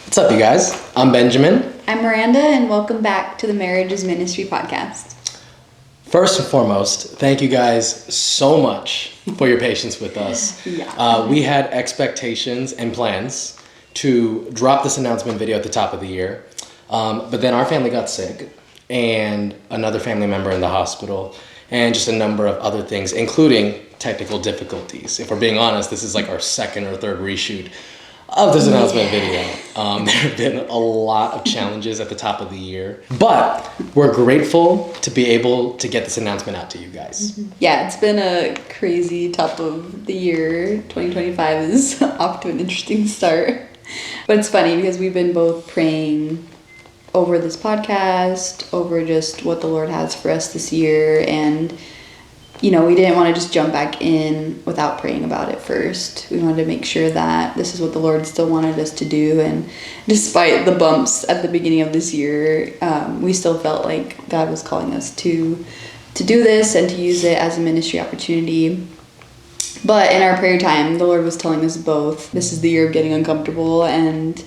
What's up, you guys? I'm Benjamin. I'm Miranda, and welcome back to the Marriage is Ministry podcast. First and foremost, thank you guys so much for your patience with us. We had expectations and plans to drop this announcement video at the top of the year, but then our family got sick, and another family member in the hospital, and just a number of other things, including technical difficulties. If we're being honest, this is like our second or third reshoot of this announcement video. There have been a lot of challenges at the top of the year, but we're grateful to be able to get this announcement out to you guys. Yeah, it's been a crazy top of the year. 2025 is off to an interesting start. But it's funny because we've been both praying over this podcast, over just what the Lord has for us this year, and we didn't want to just jump back in without praying about it first. We wanted to make sure that this is what the Lord still wanted us to do. And despite the bumps at the beginning of this year, we still felt like God was calling us to do this and to use it as a ministry opportunity. But in our prayer time, the Lord was telling us both, this is the year of getting uncomfortable, and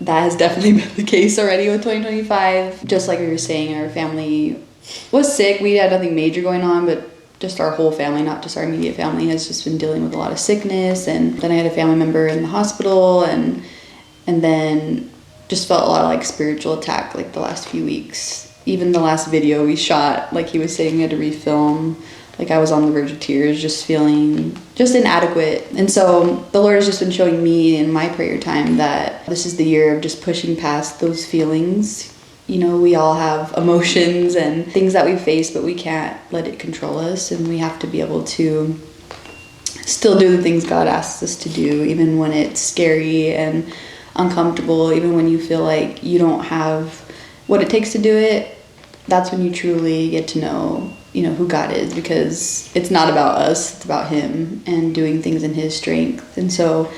that has definitely been the case already with 2025. Just like we were saying, our family was sick. We had nothing major going on, but just our whole family, not just our immediate family, has just been dealing with a lot of sickness. And then I had a family member in the hospital, and then just felt a lot of like spiritual attack like the last few weeks. Even the last video we shot, like he was saying we had to refilm, like I was on the verge of tears, just feeling just inadequate. And so the Lord has just been showing me in my prayer time that this is the year of just pushing past those feelings. We all have emotions and things that we face, but we can't let it control us, and we have to be able to still do the things God asks us to do, even when it's scary and uncomfortable, even when you feel like you don't have what it takes to do it. That's when you truly get to know, who God is, because it's not about us, it's about Him and doing things in His strength. And so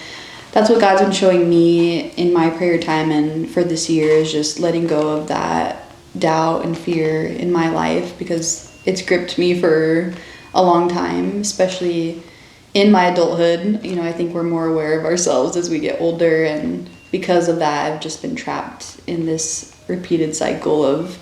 that's what God's been showing me in my prayer time and for this year, is just letting go of that doubt and fear in my life, because it's gripped me for a long time, especially in my adulthood. I think we're more aware of ourselves as we get older, and because of that, I've just been trapped in this repeated cycle of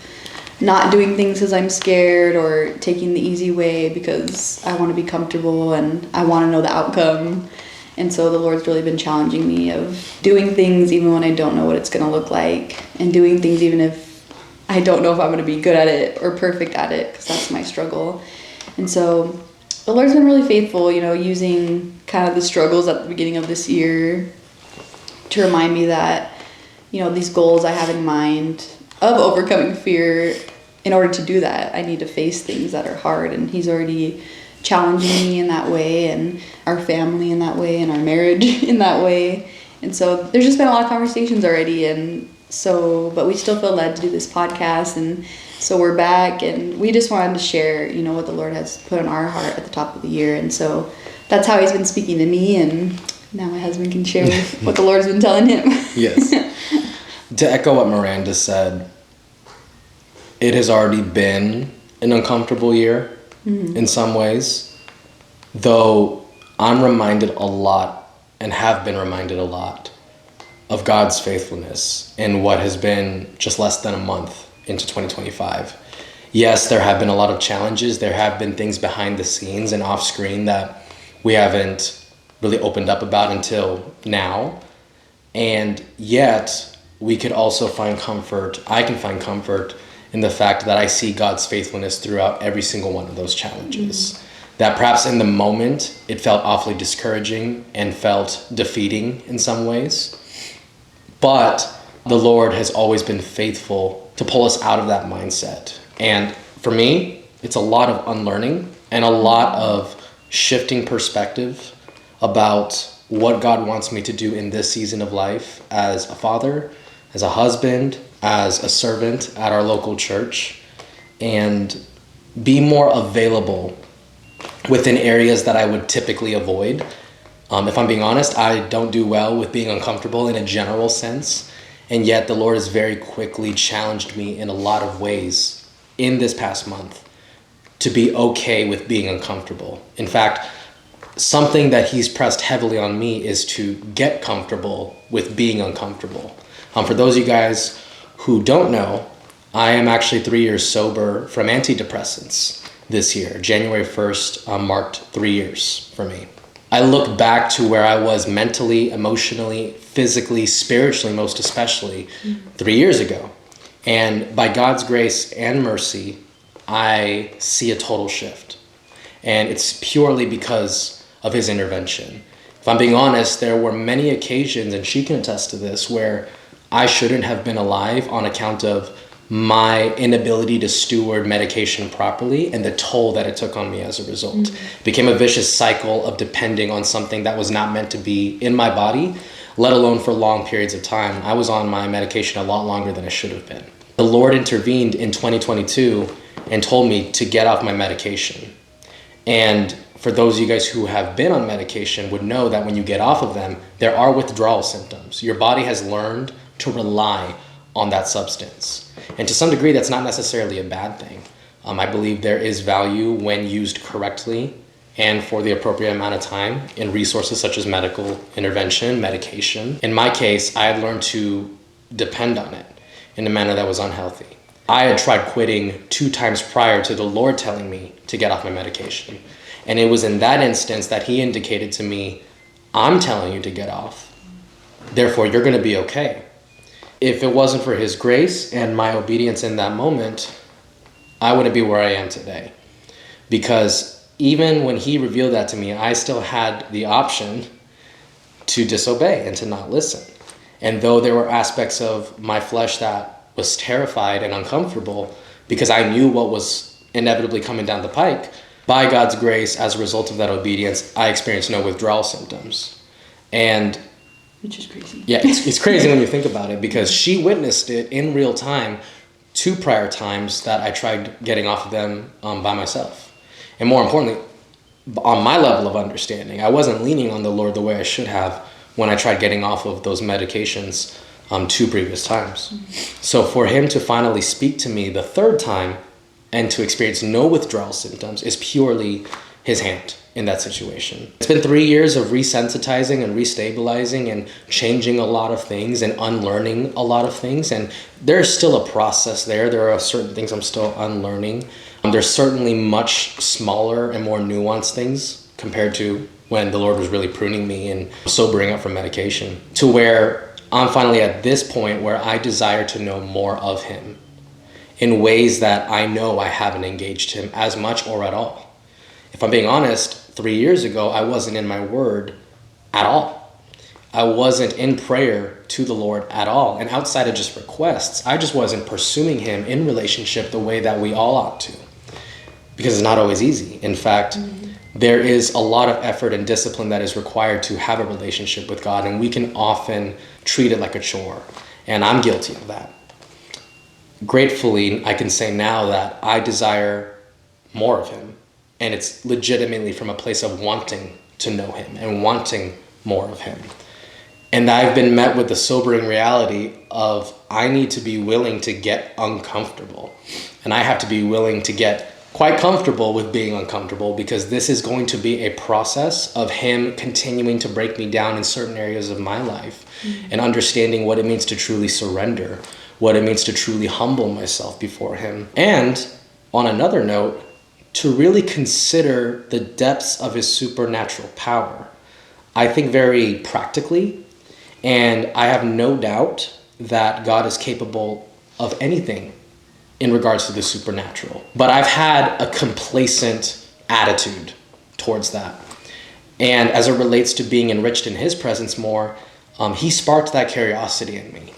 not doing things because I'm scared, or taking the easy way because I want to be comfortable and I want to know the outcome. And so the Lord's really been challenging me of doing things even when I don't know what it's going to look like, and doing things even if I don't know if I'm going to be good at it or perfect at it, because that's my struggle. And so the Lord's been really faithful, using kind of the struggles at the beginning of this year to remind me that, these goals I have in mind of overcoming fear, in order to do that, I need to face things that are hard. And He's already challenging me in that way, and our family in that way, and our marriage in that way. And so there's just been a lot of conversations already, but we still feel led to do this podcast, and so we're back, and we just wanted to share what the Lord has put on our heart at the top of the year. And so that's how He's been speaking to me, and now my husband can share what the Lord's been telling him. Yes. To echo what Miranda said, it has already been an uncomfortable year. In some ways, though I'm reminded a lot, and have been reminded a lot, of God's faithfulness in what has been just less than a month into 2025. Yes, there have been a lot of challenges. There have been things behind the scenes and off screen that we haven't really opened up about until now. And yet we could also find comfort. I can find comfort in the fact that I see God's faithfulness throughout every single one of those challenges. That perhaps in the moment it felt awfully discouraging and felt defeating in some ways, but the Lord has always been faithful to pull us out of that mindset. And for me, it's a lot of unlearning and a lot of shifting perspective about what God wants me to do in this season of life as a father, as a husband, as a servant at our local church, and be more available within areas that I would typically avoid. If I'm being honest, I don't do well with being uncomfortable in a general sense, and yet the Lord has very quickly challenged me in a lot of ways in this past month to be okay with being uncomfortable. In fact, something that he's pressed heavily on me is to get comfortable with being uncomfortable. For those of you guys who don't know, I am actually 3 years sober from antidepressants this year. January 1st marked 3 years for me. I look back to where I was mentally, emotionally, physically, spiritually, most especially 3 years ago. And by God's grace and mercy, I see a total shift. And it's purely because of his intervention. If I'm being honest, there were many occasions, and she can attest to this, where I shouldn't have been alive on account of my inability to steward medication properly and the toll that it took on me as a result. It became a vicious cycle of depending on something that was not meant to be in my body, let alone for long periods of time. I was on my medication a lot longer than I should have been. The Lord intervened in 2022 and told me to get off my medication. And for those of you guys who have been on medication would know that when you get off of them, there are withdrawal symptoms. Your body has learned to rely on that substance. And to some degree, that's not necessarily a bad thing. I believe there is value when used correctly and for the appropriate amount of time in resources such as medical intervention, medication. In my case, I had learned to depend on it in a manner that was unhealthy. I had tried quitting 2 times prior to the Lord telling me to get off my medication. And it was in that instance that he indicated to me, I'm telling you to get off. Therefore, you're going to be okay. If it wasn't for his grace and my obedience in that moment, I wouldn't be where I am today. Because even when he revealed that to me, I still had the option to disobey and to not listen. And though there were aspects of my flesh that was terrified and uncomfortable because I knew what was inevitably coming down the pike, by God's grace, as a result of that obedience, I experienced no withdrawal symptoms. And which is crazy. Yeah, it's crazy when you think about it, because she witnessed it in real time 2 prior times that I tried getting off of them by myself. And more importantly, on my level of understanding, I wasn't leaning on the Lord the way I should have when I tried getting off of those medications 2 previous times. So for him to finally speak to me the 3rd time and to experience no withdrawal symptoms is purely his hand in that situation. It's been 3 years of resensitizing and restabilizing and changing a lot of things and unlearning a lot of things. And there's still a process there. There are certain things I'm still unlearning. There's certainly much smaller and more nuanced things compared to when the Lord was really pruning me and sobering up from medication, to where I'm finally at this point where I desire to know more of him in ways that I know I haven't engaged him as much or at all. If I'm being honest, 3 years ago, I wasn't in my word at all. I wasn't in prayer to the Lord at all. And outside of just requests, I just wasn't pursuing him in relationship the way that we all ought to. Because it's not always easy. In fact, there is a lot of effort and discipline that is required to have a relationship with God. And we can often treat it like a chore. And I'm guilty of that. Gratefully, I can say now that I desire more of him. And it's legitimately from a place of wanting to know him and wanting more of him. And I've been met with the sobering reality of I need to be willing to get uncomfortable. And I have to be willing to get quite comfortable with being uncomfortable, because this is going to be a process of him continuing to break me down in certain areas of my life and understanding what it means to truly surrender, what it means to truly humble myself before him. And on another note, to really consider the depths of his supernatural power. I think very practically, and I have no doubt that God is capable of anything in regards to the supernatural. But I've had a complacent attitude towards that. And as it relates to being enriched in his presence more, he sparked that curiosity in me.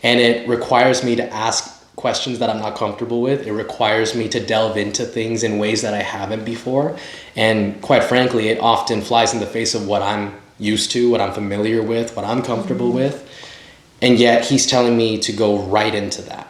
And it requires me to ask questions that I'm not comfortable with. It requires me to delve into things in ways that I haven't before. And quite frankly, it often flies in the face of what I'm used to, what I'm familiar with, what I'm comfortable with. And yet he's telling me to go right into that.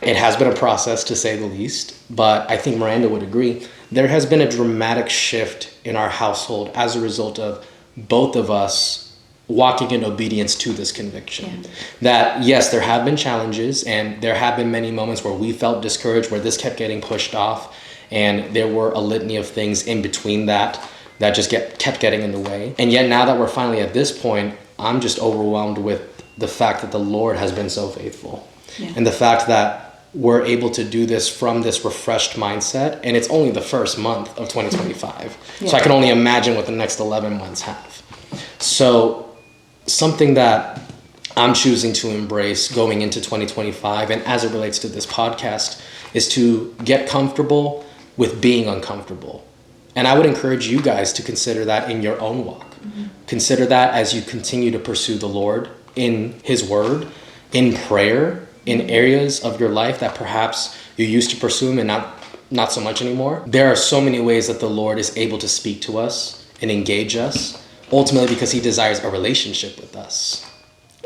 It has been a process, to say the least, but I think Miranda would agree. There has been a dramatic shift in our household as a result of both of us walking in obedience to this conviction. That yes, there have been challenges, and there have been many moments where we felt discouraged, where this kept getting pushed off, and there were a litany of things in between that that just kept getting in the way. And yet now that we're finally at this point, I'm just overwhelmed with the fact that the Lord has been so faithful. Yeah. And the fact that we're able to do this from this refreshed mindset, and it's only the first month of 2025. Yeah. So I can only imagine what the next 11 months have. So something that I'm choosing to embrace going into 2025, and as it relates to this podcast, is to get comfortable with being uncomfortable. And I would encourage you guys to consider that in your own walk. Mm-hmm. Consider that as you continue to pursue the Lord in His Word, in prayer, in areas of your life that perhaps you used to pursue Him and not so much anymore. There are so many ways that the Lord is able to speak to us and engage us, ultimately because He desires a relationship with us.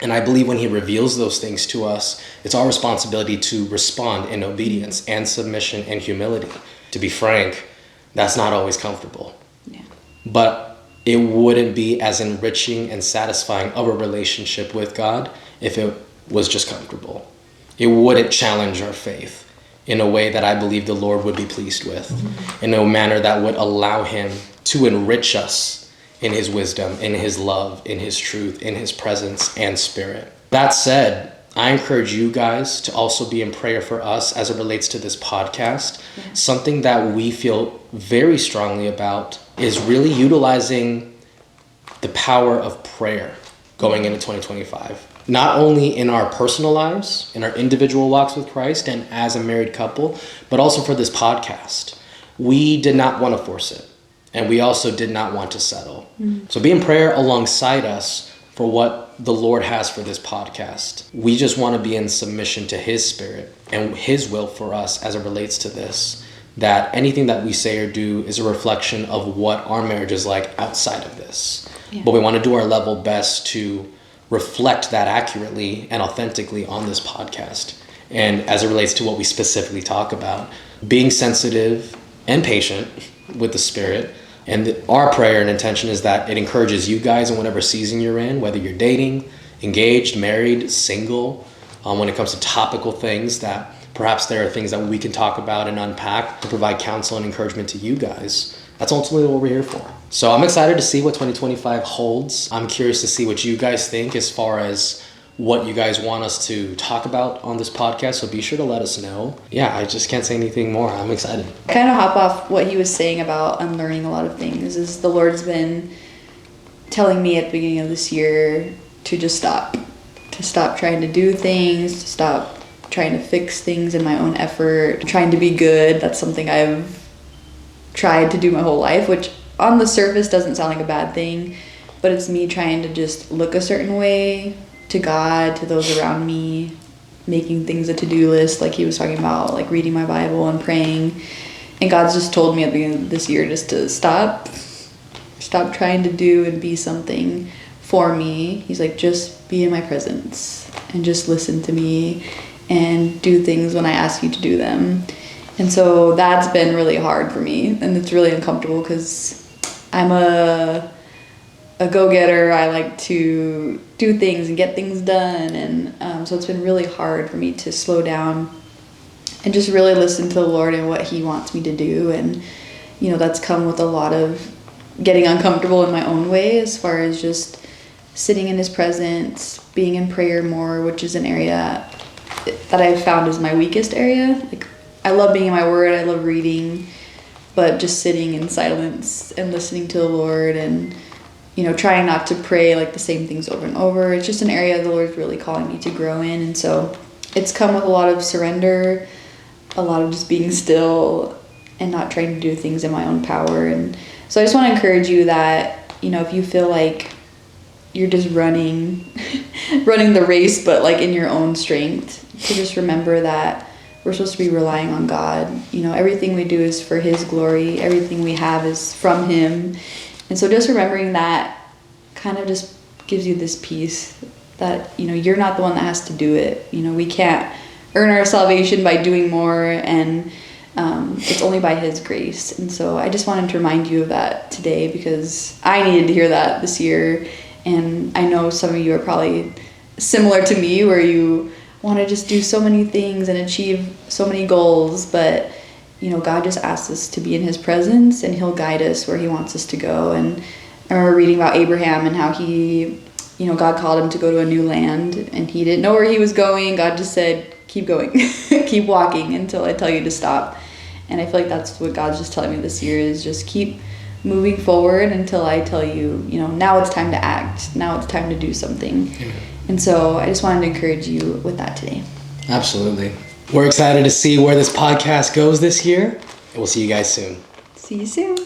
And I believe when He reveals those things to us, it's our responsibility to respond in obedience and submission and humility. To be frank, that's not always comfortable. Yeah. But it wouldn't be as enriching and satisfying of a relationship with God if it was just comfortable. It wouldn't challenge our faith in a way that I believe the Lord would be pleased with, in a manner that would allow Him to enrich us in His wisdom, in His love, in His truth, in His presence and spirit. That said, I encourage you guys to also be in prayer for us as it relates to this podcast. Yeah. Something that we feel very strongly about is really utilizing the power of prayer going into 2025. Not only in our personal lives, in our individual walks with Christ and as a married couple, but also for this podcast. We did not want to force it, and we also did not want to settle. Mm-hmm. So be in prayer alongside us for what the Lord has for this podcast. We just want to be in submission to His Spirit and His will for us as it relates to this, that anything that we say or do is a reflection of what our marriage is like outside of this. Yeah. But we want to do our level best to reflect that accurately and authentically on this podcast. And as it relates to what we specifically talk about, being sensitive and patient with the Spirit. And our prayer and intention is that it encourages you guys in whatever season you're in, whether you're dating, engaged, married, single, when it comes to topical things, that perhaps there are things that we can talk about and unpack to provide counsel and encouragement to you guys. That's ultimately what we're here for. So I'm excited to see what 2025 holds. I'm curious to see what you guys think as far as what you guys want us to talk about on this podcast. So be sure to let us know. Yeah, I just can't say anything more. I'm excited. Kind of hop off what he was saying about unlearning a lot of things is the Lord's been telling me at the beginning of this year to just stop. To stop trying to do things, to stop trying to fix things in my own effort, trying to be good. That's something I've tried to do my whole life, which on the surface doesn't sound like a bad thing, but it's me trying to just look a certain way to God, to those around me, making things a to-do list like he was talking about, like reading my Bible and praying. And God's just told me at the beginning of this year just to stop trying to do and be something for me. He's like, just be in my presence and just listen to me and do things when I ask you to do them. And so that's been really hard for me, and it's really uncomfortable because I'm a go-getter. I like to do things and get things done, and so it's been really hard for me to slow down and just really listen to the Lord and what he wants me to do. And you know, that's come with a lot of getting uncomfortable in my own way, as far as just sitting in his presence, being in prayer more, which is an area that I've found is my weakest area. Like, I love being in my word, I love reading, but just sitting in silence and listening to the Lord and, you know, trying not to pray like the same things over and over. It's just an area the Lord's really calling me to grow in. And so it's come with a lot of surrender, a lot of just being still and not trying to do things in my own power. And so I just want to encourage you that, you know, if you feel like you're just running the race, but like in your own strength, to just remember that we're supposed to be relying on God. You know, everything we do is for his glory. Everything we have is from him. And so just remembering that kind of just gives you this peace that, you know, you're not the one that has to do it. You know, we can't earn our salvation by doing more, and it's only by his grace. And so I just wanted to remind you of that today, because I needed to hear that this year. And I know some of you are probably similar to me, where you want to just do so many things and achieve so many goals, but God just asks us to be in his presence, and he'll guide us where he wants us to go. And I remember reading about Abraham and how he, God called him to go to a new land, and he didn't know where he was going. God just said, keep going, keep walking until I tell you to stop. And I feel like that's what God's just telling me this year, is just keep moving forward until I tell you, now it's time to act. Now it's time to do something. Yeah. And so I just wanted to encourage you with that today. Absolutely. We're excited to see where this podcast goes this year. And we'll see you guys soon. See you soon.